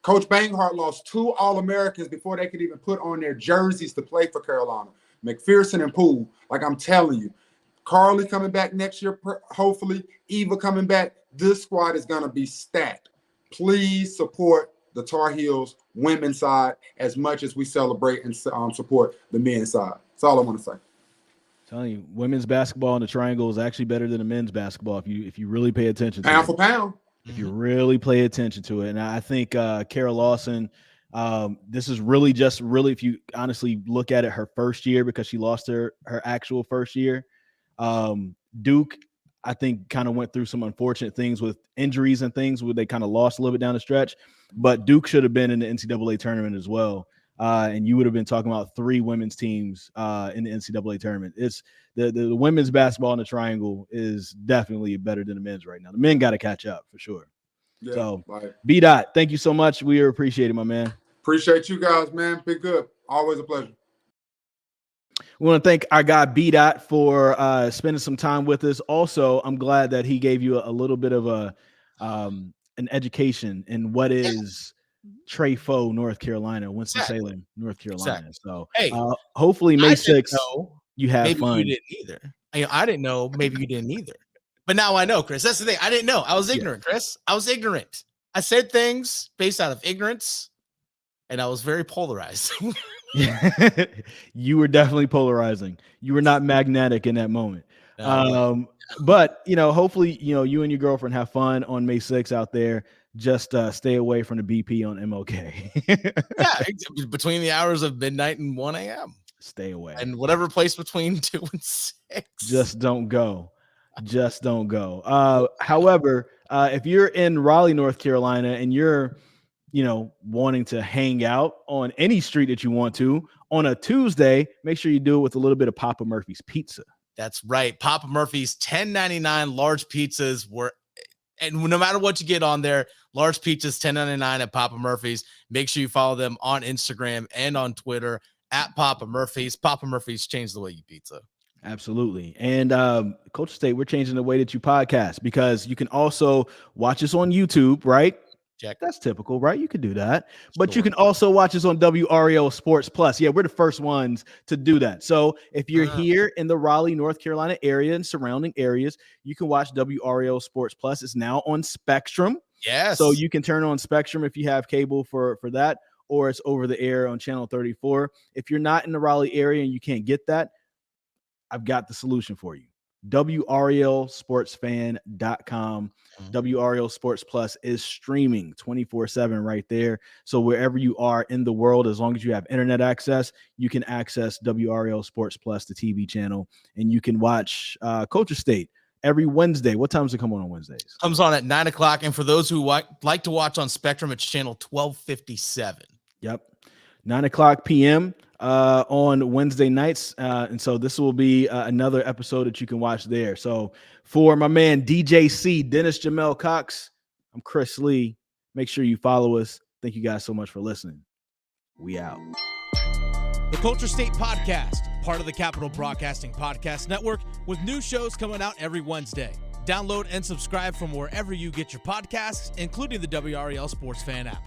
Coach Banghart lost 2 All-Americans before they could even put on their jerseys to play for Carolina. McPherson and Poole, like I'm telling you. Carly coming back next year, hopefully. Eva coming back. This squad is going to be stacked. Please support the Tar Heels women's side as much as we celebrate and support the men's side. That's all I want to say. Telling you, women's basketball in the Triangle is actually better than the men's basketball if you really pay attention to pound for pound. If you really pay attention to it. And I think Kara Lawson, this is really if you honestly look at it, her first year, because she lost her actual first year. Duke, I think, kind of went through some unfortunate things with injuries and things where they kind of lost a little bit down the stretch. But Duke should have been in the NCAA tournament as well. And you would have been talking about 3 women's teams in the NCAA tournament. It's the women's basketball in the Triangle is definitely better than the men's right now. The men got to catch up for sure. Yeah, so, right. B-Dot, thank you so much. We appreciate it, my man. Appreciate you guys, man. Be good. Always a pleasure. We want to thank our guy B-Dot for spending some time with us. Also, I'm glad that he gave you a little bit of an education in what is Trefo, North Carolina, Winston-Salem, North Carolina. Exactly. So hey, hopefully May 6th, you have maybe fun. You didn't either. I didn't know. Maybe you didn't either. But now I know, Chris. That's the thing. I didn't know. I was ignorant, Chris. I was ignorant. I said things based out of ignorance, and I was very polarized. You were definitely polarizing. You were not magnetic in that moment. But, hopefully, you and your girlfriend have fun on May 6th out there. Just stay away from the BP on MLK. Yeah, between the hours of midnight and 1 a.m. Stay away. And whatever place between 2 and 6. Just don't go. Just don't go. However, if you're in Raleigh, North Carolina, and you're wanting to hang out on any street that you want to on a Tuesday, make sure you do it with a little bit of Papa Murphy's pizza. That's right. Papa Murphy's $10.99 large pizzas and no matter what you get on there, large pizzas, $10.99 at Papa Murphy's. Make sure you follow them on Instagram and on Twitter at Papa Murphy's. Papa Murphy's changed the way you pizza. Absolutely. And Culture State, we're changing the way that you podcast, because you can also watch us on YouTube, right? Check. That's typical, right? You could do that. But you can also watch us on WRL Sports Plus. Yeah, we're the first ones to do that. So if you're here in the Raleigh, North Carolina area and surrounding areas, you can watch WRL Sports Plus. It's now on Spectrum. Yes. So you can turn on Spectrum if you have cable for that, or it's over the air on channel 34. If you're not in the Raleigh area and you can't get that, I've got the solution for you. WRLSportsFan.com. WRL Sports Plus is streaming 24/7 right there. So wherever you are in the world, as long as you have internet access, you can access WRL Sports Plus, the TV channel, and you can watch Culture State every Wednesday. What time does it come on Wednesdays? Comes on at 9 o'clock. And for those who like to watch on Spectrum, it's channel 1257. Yep. 9 o'clock p.m. On Wednesday nights. And so this will be another episode that you can watch there. So for my man, DJC, Dennis Jamel Cox, I'm Chris Lee. Make sure you follow us. Thank you guys so much for listening. We out. The Culture State Podcast, part of the Capital Broadcasting Podcast Network, with new shows coming out every Wednesday. Download and subscribe from wherever you get your podcasts, including the WREL Sports Fan app.